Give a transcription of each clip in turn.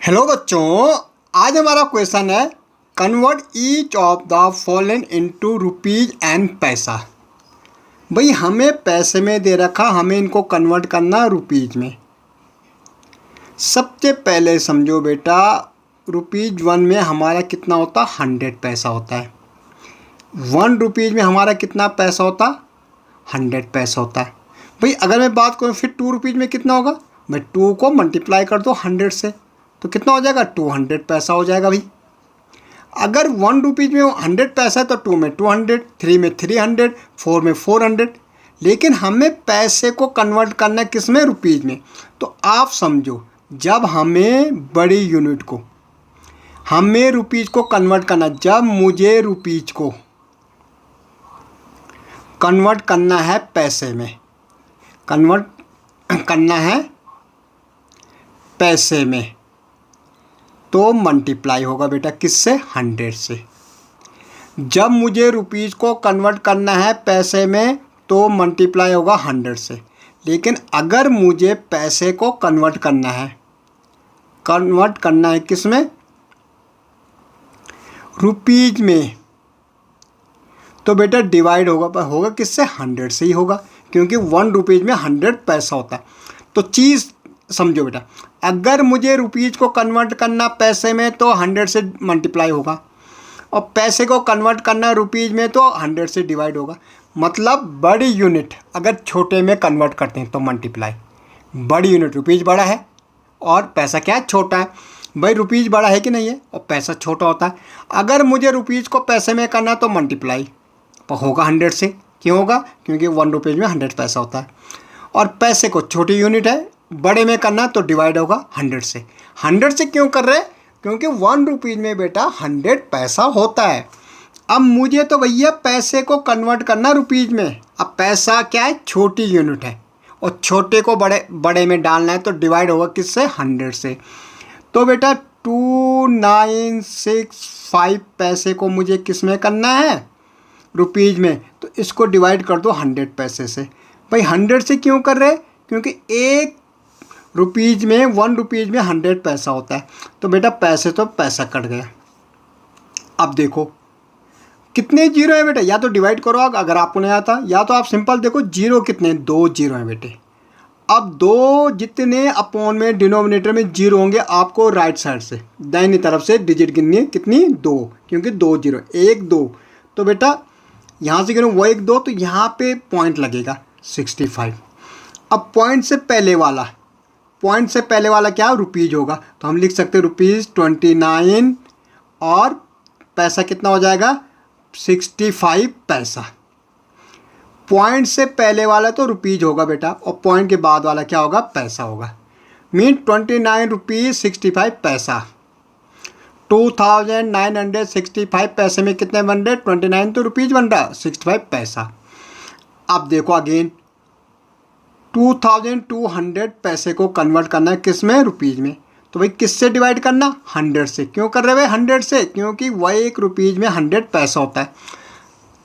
Hello बच्चों, आज हमारा क्वेश्चन है convert each of the following into rupees and पैसा। भाई हमें पैसे में दे रखा, हमें इनको कन्वर्ट करना रुपीज में। सबसे पहले समझो बेटा, रुपीज 1 में हमारा कितना होता, 100 पैसा होता है। 1 रुपीज में हमारा कितना पैसा होता, 100 पैसा होता है। भाई अगर मैं बात करूँ फिर 2 रुपीज में कितना होगा, मैं 2 को मल्टीप्लाई कर दो 100 से तो कितना हो जाएगा, 200 पैसा हो जाएगा। भाई अगर 1 रुपीज में 100 पैसा है तो 2 में 200, 3 में 300, 4 में 400। लेकिन हमें पैसे को कन्वर्ट करना है किस में, रुपीज में। तो आप समझो, जब हमें बड़ी यूनिट को, हमें रुपीज को कन्वर्ट करना, जब मुझे रुपीज को कन्वर्ट करना है पैसे में, कन्वर्ट करना है पैसे में, तो मल्टीप्लाई होगा बेटा किससे, 100 से। जब मुझे रुपीज़ को कन्वर्ट करना है पैसे में तो मल्टीप्लाई होगा 100 से। लेकिन अगर मुझे पैसे को कन्वर्ट करना है किस में, रुपीज़ में, तो बेटा डिवाइड होगा किससे, 100 से ही होगा, क्योंकि 1 रुपीज़ में 100 पैसा होता है। तो चीज़ समझो बेटा, अगर मुझे रुपीज़ को कन्वर्ट करना पैसे में तो 100 से मल्टीप्लाई होगा, और पैसे को कन्वर्ट करना रुपीज़ में तो 100 से डिवाइड होगा। मतलब बड़ी यूनिट अगर छोटे में कन्वर्ट करते हैं तो मल्टीप्लाई। बड़ी यूनिट, रुपीज़ बड़ा है और पैसा क्या है, छोटा है। भाई रुपीज़ बड़ा है कि नहीं है, और पैसा छोटा होता है। अगर मुझे रुपीज़ को पैसे में करना तो मल्टीप्लाई होगा 100 से। क्यों होगा, क्योंकि 1 रुपीज़ में 100 पैसा होता है, और पैसे को छोटी यूनिट है, बड़े में करना तो डिवाइड होगा 100 से। 100 से क्यों कर रहे हैं, क्योंकि 1 रुपीज़ में बेटा 100 पैसा होता है। अब मुझे तो भैया पैसे को कन्वर्ट करना रुपीज़ में। अब पैसा क्या है, छोटी यूनिट है, और छोटे को बड़े में डालना है तो डिवाइड होगा किससे, 100 से। तो बेटा 2965 पैसे को मुझे किस में करना है, रुपीज़ में, तो इसको डिवाइड कर दो 100 पैसे से। भाई 100 से क्यों कर रहे हैं, क्योंकि 1 रुपीज़ में 1 रुपीज़ में 100 पैसा होता है। तो बेटा पैसे तो पैसा कट गया। अब देखो कितने जीरो है बेटा, या तो डिवाइड करो अगर आपको नहीं आता, या तो आप सिंपल देखो जीरो कितने, 2 जीरो हैं बेटे। अब 2 जितने अपॉन में डिनोमिनेटर में जीरो होंगे, आपको राइट साइड से दाहिनी तरफ से डिजिट गिननी है, कितनी, 2, क्योंकि 2 जीरो, 1 2। तो बेटा यहाँ से गिनो वो 1 2, तो यहाँ पे पॉइंट लगेगा 65। अब पॉइंट से पहले वाला क्या, रुपीज़ होगा, तो हम लिख सकते हैं रुपीज़ 29 और पैसा कितना हो जाएगा, 65 पैसा। पॉइंट से पहले वाला तो रुपीज़ होगा बेटा, और पॉइंट के बाद वाला क्या होगा, पैसा होगा। मीन 29 रुपीज़ 65 पैसा। 2965 पैसे में कितने बन रहे, 29 तो रुपीज़ बन रहा, 65 पैसा। अब देखो अगेन 2200 पैसे को कन्वर्ट करना है किस में, रुपीज़ में। तो भाई किससे डिवाइड करना, 100 से। क्यों कर रहे भाई 100 से, क्योंकि वह 1 रुपीज़ में 100 पैसा होता है।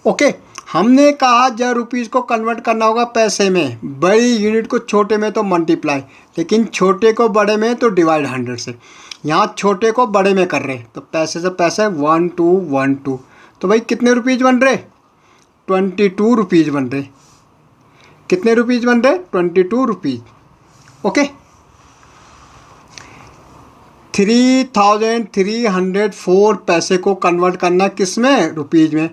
ओके, हमने कहा जब रुपीज़ को कन्वर्ट करना होगा पैसे में, बड़ी यूनिट को छोटे में तो मल्टीप्लाई, लेकिन छोटे को बड़े में तो डिवाइड 100 से। यहाँ छोटे को बड़े में कर रहे, तो पैसे से पैसे 1 2 1 2। तो भाई कितने रुपीज़ बन रहे, 22 रुपीज़ बन रहे। कितने रुपीज़ बन रहे, 22 रुपीज़। ओके, 3304 पैसे को कन्वर्ट करना किस में, रुपीज़ में।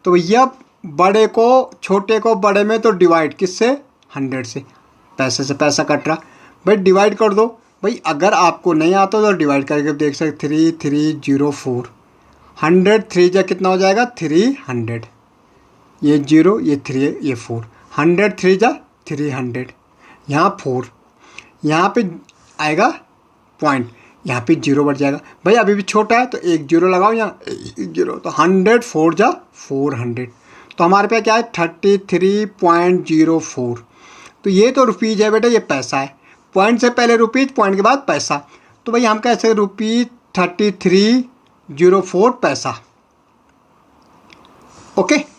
तो भैया बड़े को छोटे को बड़े में तो डिवाइड किससे, 100 से। पैसे से पैसा कट रहा, भाई डिवाइड कर दो। भाई अगर आपको नहीं आता तो डिवाइड करके देख सकते, 3304, 100 3 जा कितना हो जाएगा, 300। ये 0, ये 3, ये 4, 100 3 जा 300। यहाँ 4, यहाँ पे आएगा पॉइंट, यहाँ पे 0 बढ़ जाएगा। भाई अभी भी छोटा है तो 1 0 लगाओ, यहाँ 1 0, तो 100 4 जा 400। तो हमारे पे क्या है, 33.04। तो ये तो रुपीज़ है बेटा, ये पैसा है। पॉइंट से पहले रुपीज़, पॉइंट के बाद पैसा। तो भाई हम कह सकते रुपीज़ 3304 पैसा। ओके।